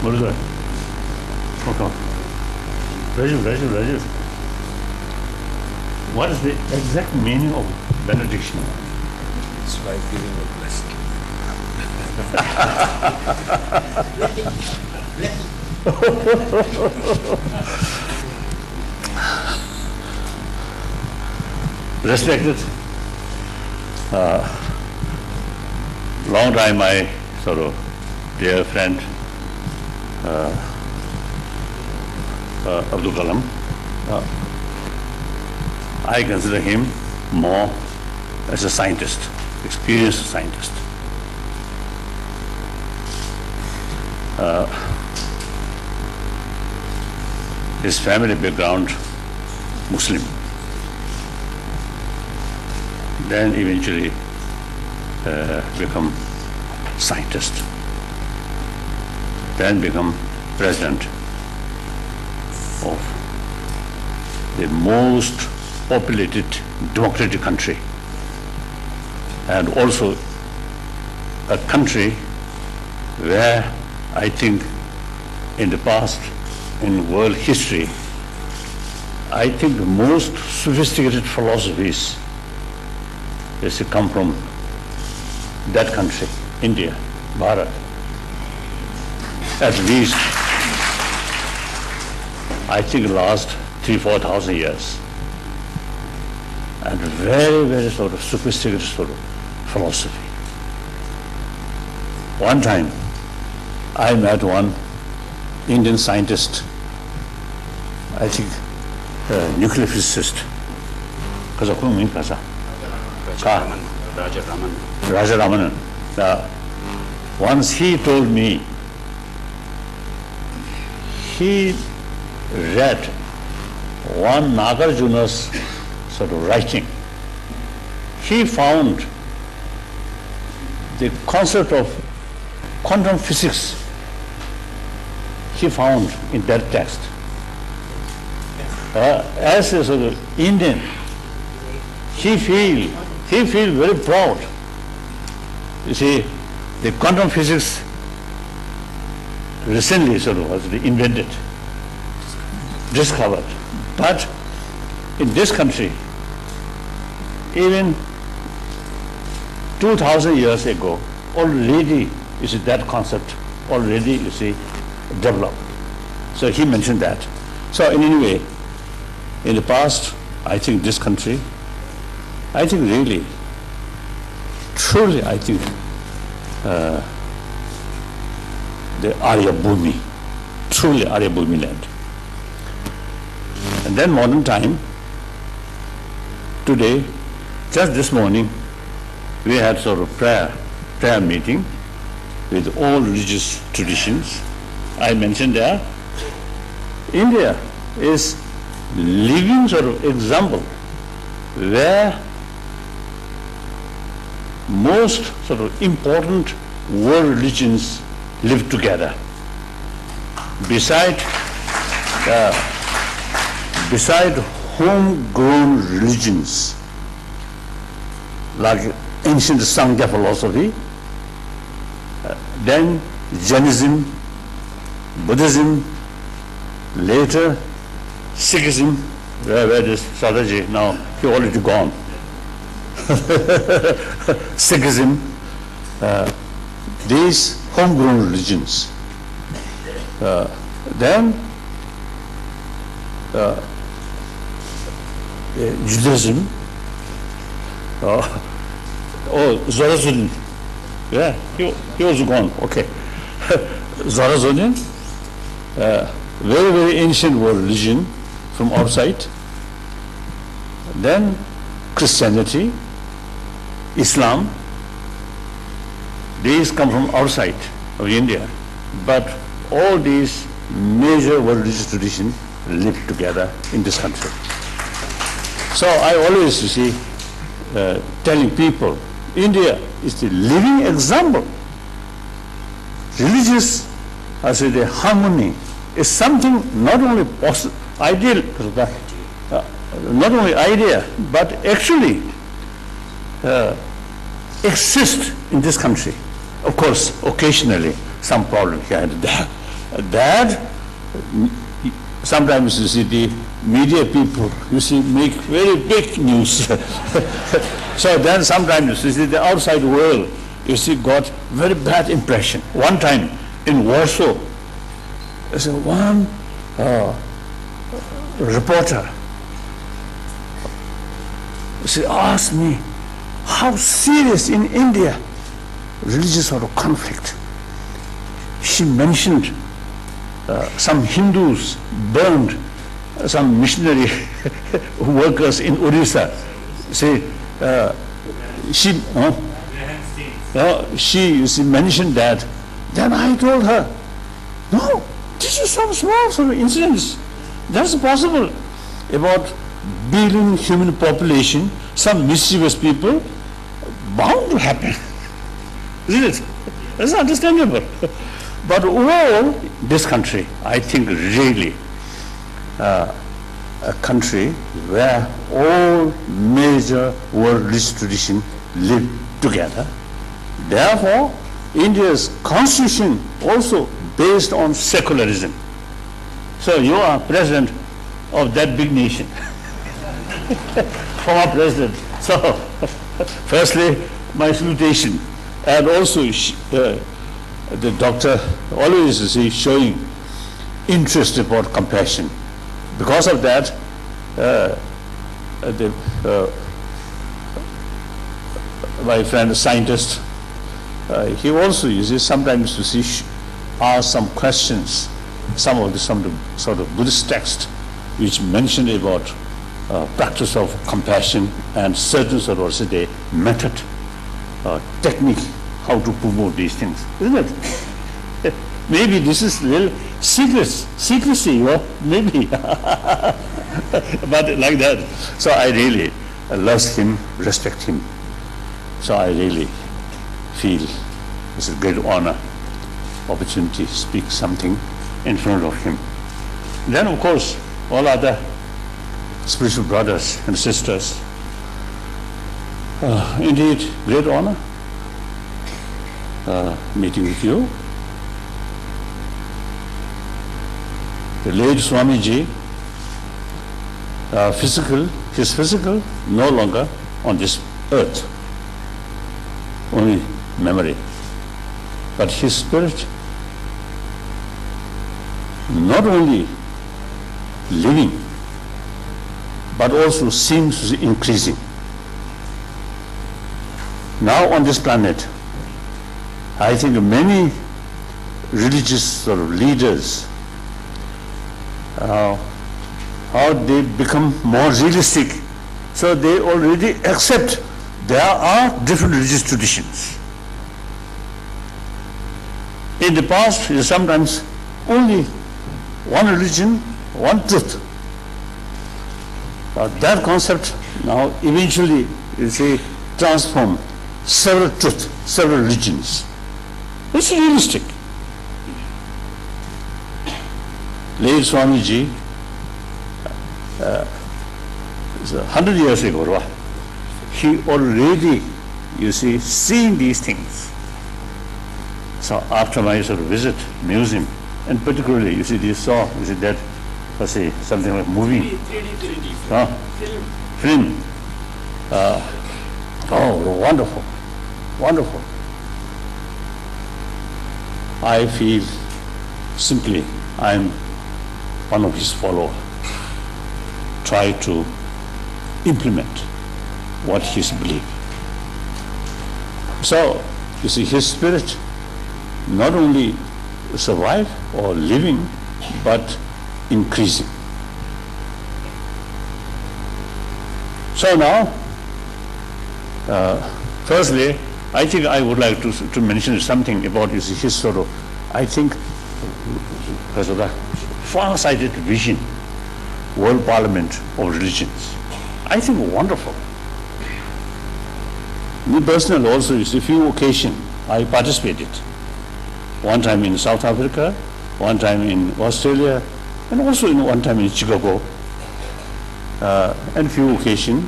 What is that? Okay. Raju. What is the exact meaning of benediction? It's like giving a blessing. Respected, long time my sort of dear friend Abdul Kalam, I consider him more as a scientist, experienced scientist. His family background, Muslim. Then eventually become scientist. Then become president of the most populated democratic country, and also a country where I think in the past, in world history, I think the most sophisticated philosophies has come from that country, India, Bharat. At least, I think last 3,000-4,000 years. And very, very sort of sophisticated sort of philosophy. One time, I met one Indian scientist, I think nuclear physicist. Raja Ramanan. Once he told me, he read one Nagarjuna's sort of writing. He found the concept of quantum physics, he found in that text. As a sort of Indian, he feel very proud. You see, the quantum physics recently sort of was invented, discovered. But in this country, even 2,000 years ago, already, you see, that concept already, you see, developed. So he mentioned that. So in any way, in the past, I think this country, I think really, truly, I think the Arya Bhumi, truly Arya Bhumi land. And then modern time, today, just this morning, we had sort of prayer meeting with all religious traditions. I mentioned there, India is living sort of example where most sort of important world religions live together. Beside homegrown religions like ancient Sangha philosophy, then Jainism, Buddhism, later Sikhism, where is Sadaji now? He already gone. Sikhism, these homegrown religions. Then Judaism, Zoroastrian, yeah, he was gone, okay. Zoroastrian, very, very ancient world religion from outside. Then Christianity, Islam, these come from outside of India. But all these major world religious traditions live together in this country. So I always, you see, telling people, India is the living example. Religious, I say, the harmony is something not only ideal, not only idea, but actually exist in this country. Of course, occasionally some problem here and there, that sometimes you see the media people, you see, make very big news. So then sometimes you see the outside world, you see, got very bad impression. One time in Warsaw, there's one reporter, she asked me, how serious in India religious sort of conflict. She mentioned some Hindus burned some missionary workers in Orissa. Say, she mentioned that. Then I told her, no, this is some small sort of incidents. That's possible. About billion human population, some mischievous people, bound to happen. Isn't it? That's understandable. But overall, this country, I think really a country where all major world religious traditions live together. Therefore, India's constitution also based on secularism. So you are president of that big nation, former president. So, firstly, my salutation, and also the doctor always is showing interest about compassion. Because of that, my friend, the scientist, he also uses sometimes to see ask some questions, some of the sort of Buddhist text which mention about practice of compassion and certain sort of say method, technique, how to promote these things, isn't it? Maybe this is real secrecy, maybe, but like that. So I really love him, respect him. So I really feel it's a great honor, opportunity to speak something in front of him. Then, of course, all other spiritual brothers and sisters, indeed, great honor meeting with you. The late Swamiji, his physical no longer on this earth, only memory. But his spirit not only living, but also seems to be increasing. Now on this planet, I think many religious sort of leaders, how they become more realistic. So they already accept there are different religious traditions. In the past, it is sometimes only one religion, one truth. But that concept now eventually is transformed several truths, several religions. It's realistic. Late Swamiji, 100 years ago, he already, seen these things. So after my sort of visit museum, and particularly, they saw, that, something like movie. 3D. Film. Oh, wonderful, wonderful. I feel simply I'm one of his followers. Try to implement what he's believed. So, his spirit not only survive or living, but increasing. So now, firstly, I think I would like to mention something about his sort of, I think, because of that far-sighted vision, World Parliament of Religions. I think wonderful. Me personally also, a few occasions I participated. One time in South Africa, one time in Australia, and also one time in Chicago, and few occasions.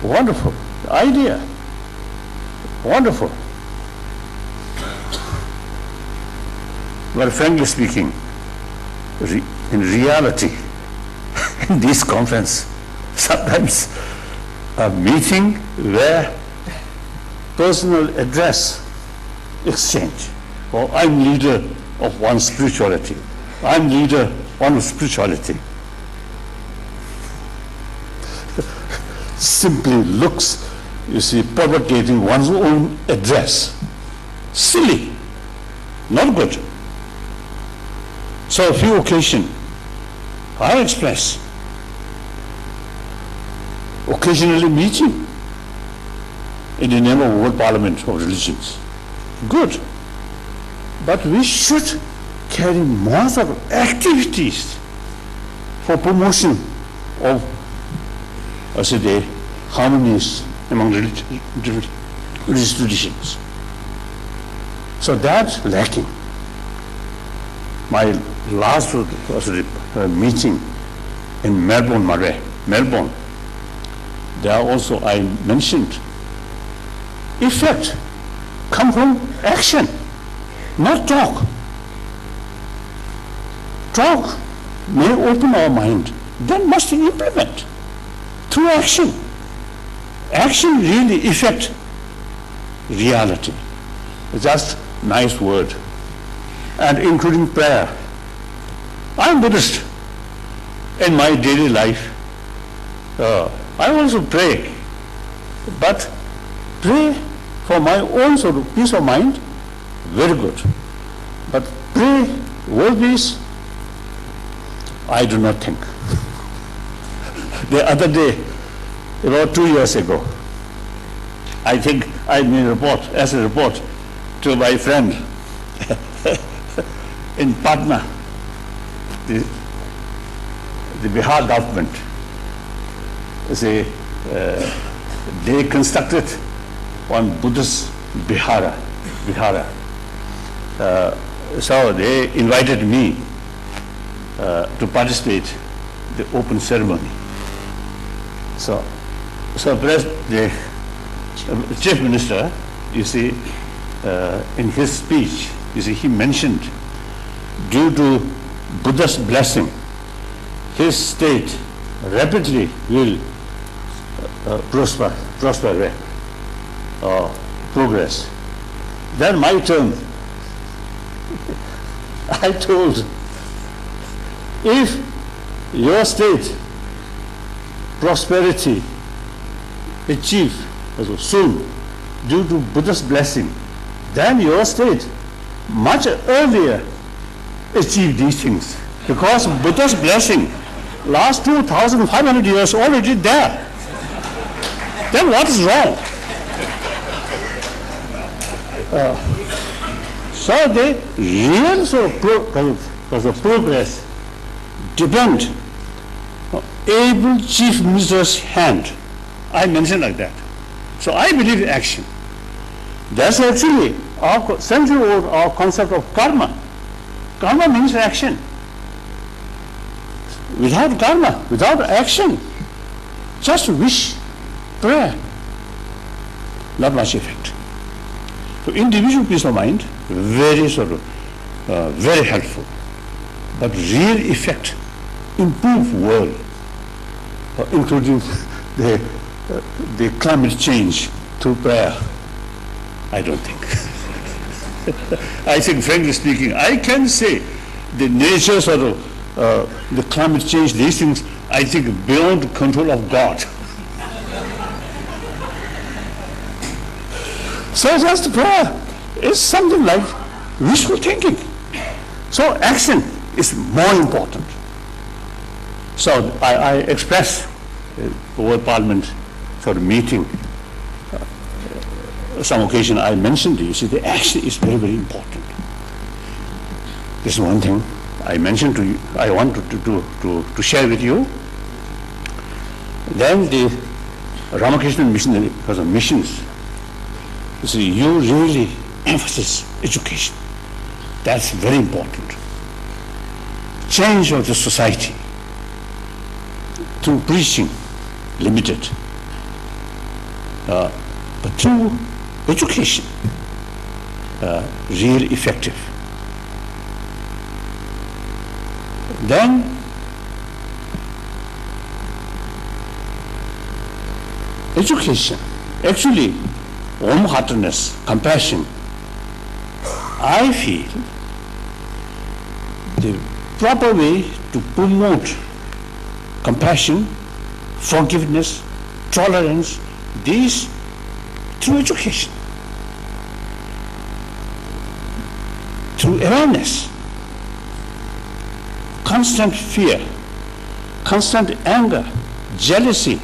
Wonderful idea, wonderful. Well, frankly speaking, in reality, in this conference, sometimes a meeting where personal address exchange, or I'm leader of one spirituality, I'm leader one spirituality, simply looks, you see, propagating one's own address. Silly, not good. So a few occasions, I express, occasionally meeting in the name of World Parliament of Religions. Good. But we should carry more sort of activities for promotion of, I say, the harmonies among religious traditions. So that's lacking. My last meeting in Melbourne, there also I mentioned, effect come from action, not talk. Talk may open our mind, then must implement through action. Action really affect reality. Just nice word. And including prayer. I'm Buddhist. In my daily life, I also pray. But pray for my own sort of peace of mind, very good. But pray world peace, I do not think. The other day, about 2 years ago, I think I made a report to my friend in Patna, the Bihar government, they constructed one Buddhist Vihara. So they invited me to participate in the open ceremony. So the Chief Minister, you see, in his speech, you see, he mentioned, due to Buddha's blessing, his state rapidly will prosper, progress. Then my turn. I told, if your state prosperity achieve soon due to Buddha's blessing, then your state much earlier achieve these things, because Buddha's blessing last 2,500 years already there. Then what is wrong? So the real sort of progress depend on able Chief Minister's hand. I mentioned like that. So I believe in action. That's actually our central our concept of karma. Karma means action. Without karma, without action, just wish, prayer, not much effect. So individual peace of mind, very very helpful. But real effect, improve world, including the climate change through prayer, I don't think. I think, frankly speaking, I can say the nature the climate change, these things, I think beyond control of God. So just prayer is something like wishful thinking. So action is more important. So I express World Parliament meeting. Some occasion I mentioned, you see, the action is very, very important. This is one thing I mentioned to you, I want to share with you. Then the Ramakrishna Mission, because of missions, you see, you really emphasize education. That's very important. Change of the society through preaching, limited, but through education, real effective. Then education, actually warm-heartedness, compassion, I feel the proper way to promote compassion, forgiveness, tolerance, these through education, through awareness. Constant fear, constant anger, jealousy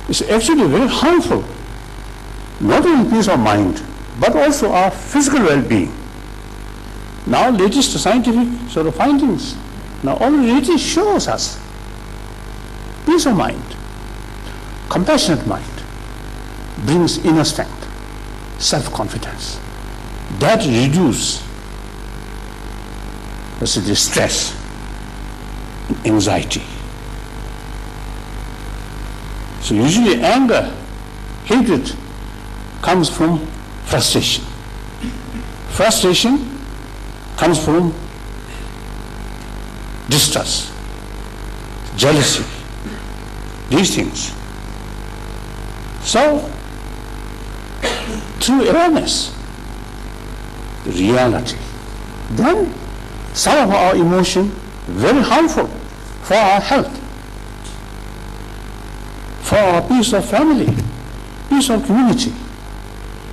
is actually very harmful, not only peace of mind, but also our physical well-being. Now latest scientific sort of findings now already shows us peace of mind, compassionate mind brings inner strength, self-confidence. That reduces the stress, anxiety. So usually anger, hatred comes from frustration. Frustration comes from distrust, jealousy, these things. So, through awareness, reality, then some of our emotion very harmful for our health, for our peace of family, peace of community.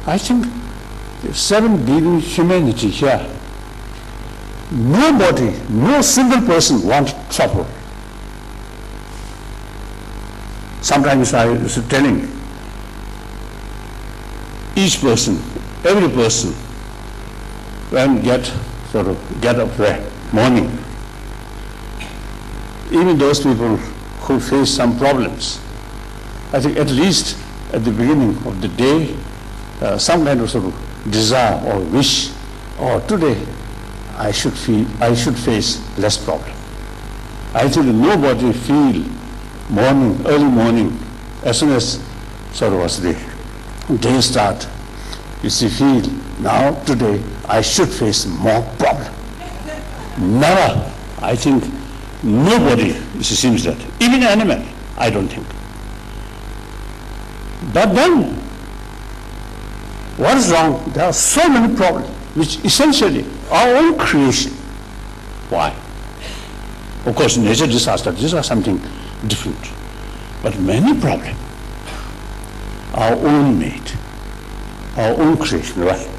I think the 7 billion humanity here, nobody, no single person wants trouble. Sometimes I was telling each person, every person, when get up there morning, even those people who face some problems, I think at least at the beginning of the day, some kind of desire or wish, or today I should face less problem. I think nobody feel morning, early morning, as soon as was the day start, you see, feel now today I should face more problem. Never. I think nobody seems that. Even animal, I don't think. But then, what is wrong? There are so many problems, which essentially our own creation. Why? Of course, nature disaster, these are something different. But many problems, our own made, our own creation, right?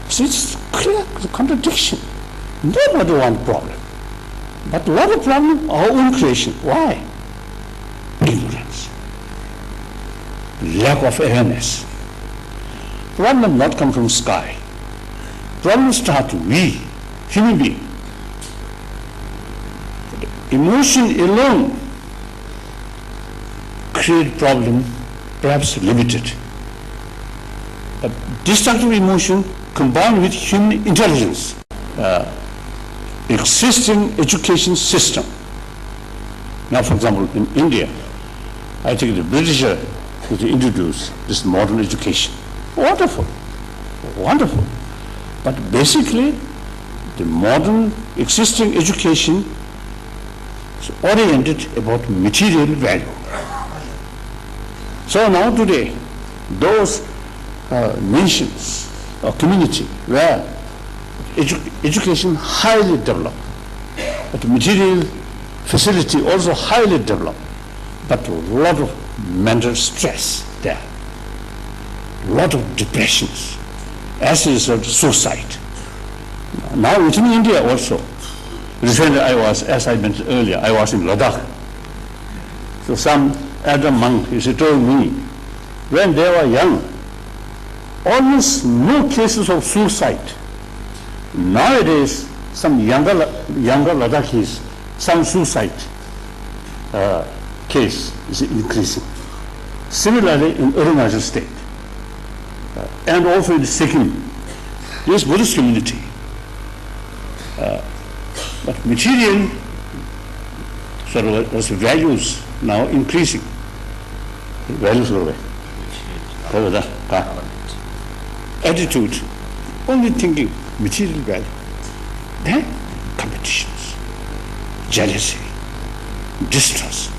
So it's clear contradiction. Nobody wants problem. But what a problem? Our own creation. Why? Ignorance. Lack of awareness. Problem not come from sky. Problem start we, human being. Emotion alone create problem, perhaps limited. A destructive emotion combined with human intelligence, existing education system. Now, for example, in India, I think the British introduced this modern education. Wonderful, wonderful. But basically, the modern existing education is oriented about material value. So now today, those nations or community where education highly developed, but material facility also highly developed, but a lot of mental stress there, a lot of depressions, as a result suicide. Now within India also, recently as I mentioned earlier, I was in Ladakh. So some elder monk, he told me, when they were young, almost no cases of suicide. Nowadays, some younger Ladakhis, some suicide case is increasing. Similarly, in Arunachal state, and also in Sikkim, this Buddhist community. But material as values now increasing. Values are attitude, only thinking material value. Then competitions, jealousy, distrust.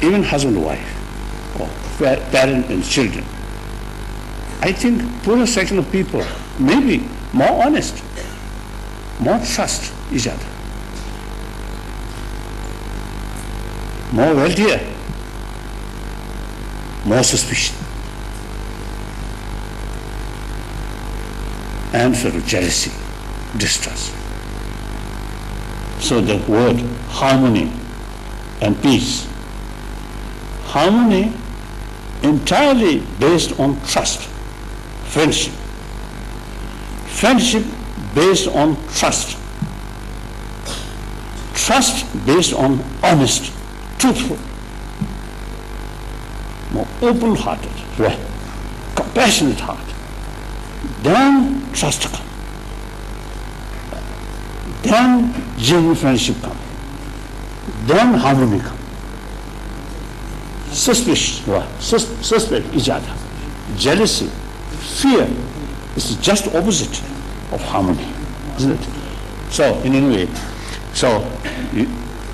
Even husband and wife, or parent and children. I think poorer section of people may be more honest, more trust each other, more wealthier, more suspicion, and sort of jealousy, distrust. So the word harmony and peace. Harmony entirely based on trust, friendship. Friendship based on trust. Trust based on honest, truthful, more open-hearted, right? Compassionate heart. Then trust comes. Then genuine friendship comes. Then harmony comes. Suspect each other. Jealousy, fear is just opposite of harmony, isn't it? So, in any way,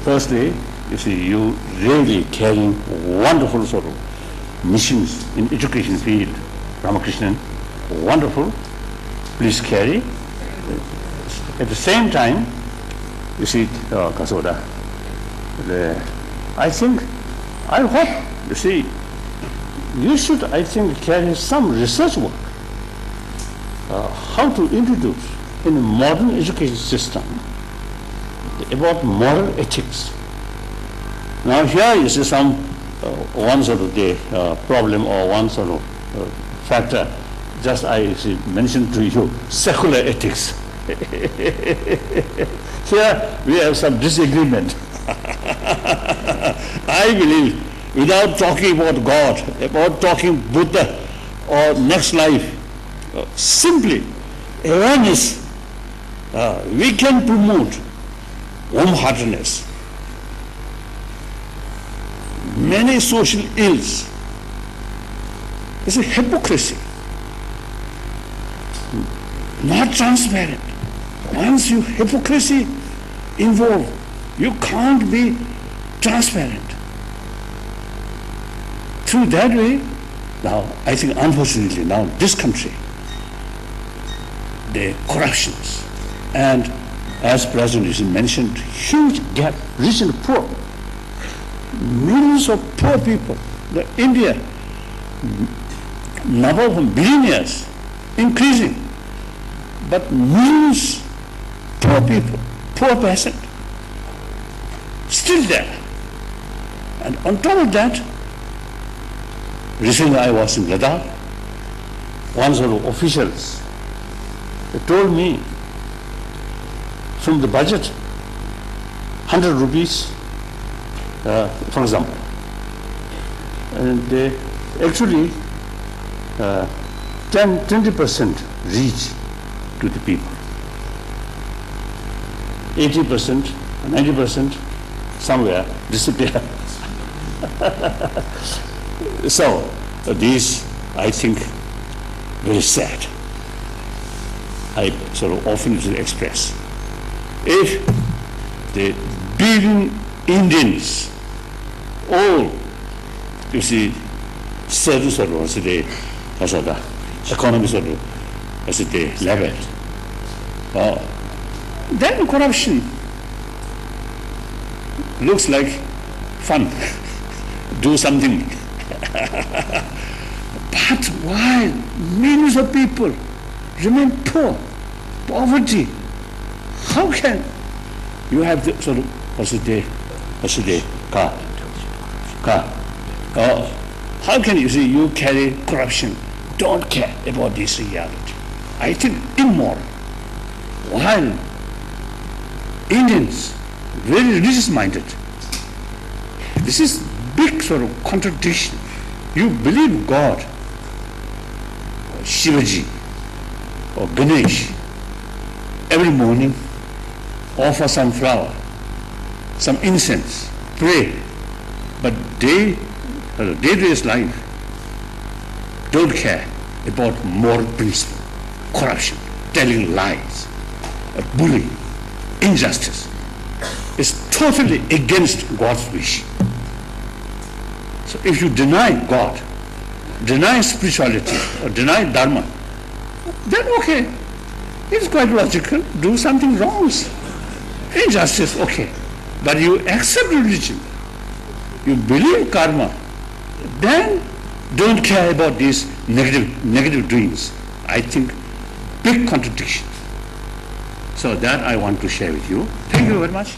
firstly, you see, you really carrying wonderful sort of missions in education field, Ramakrishna, wonderful. Please carry. At the same time, you see, Kasoda, I hope, you see, you should, I think, carry some research work, how to introduce in a modern education system about moral ethics. Now here you see some, one sort of the problem or one sort of factor, just I see, mentioned to you, secular ethics. Here we have some disagreement. I believe without talking about God, about talking Buddha or next life, simply awareness, we can promote warm-heartedness. Many social ills. It's a hypocrisy, not transparent. Once you hypocrisy involved, you can't be transparent. Through that way, now I think unfortunately now this country, the corruptions, and as President mentioned, huge gap, rich and poor. Millions of poor people. The India, number of billionaires increasing, but millions poor people, poor peasant, still there. And on top of that, recently I was in Ladakh, one sort of officials, they told me from the budget, 100 rupees, for example, and they actually 20% reach to the people. 80%, 90% somewhere disappear. So these, I think, very sad. I sort of often express. If the billion Indians all, you see, certain sort of, as the economy sort of, as the level, then corruption looks like fun. Do something. But while millions of people remain poor, poverty, how can you have the sort of, how can you see you carry corruption, don't care about this reality? I think immoral. While Indians, very religious-minded, this is big sort of contradiction. You believe God, or Shivaji, or Ganesh, every morning, offer some flower, some incense, pray, but day-to-day life don't care about moral principle, corruption, telling lies. bully, injustice. It's totally against God's wish. So if you deny God, deny spirituality, or deny Dharma, then okay, it's quite logical. Do something wrong. Injustice, okay. But you accept religion, you believe karma, then don't care about these negative doings. I think big contradiction. So that I want to share with you. Thank you very much.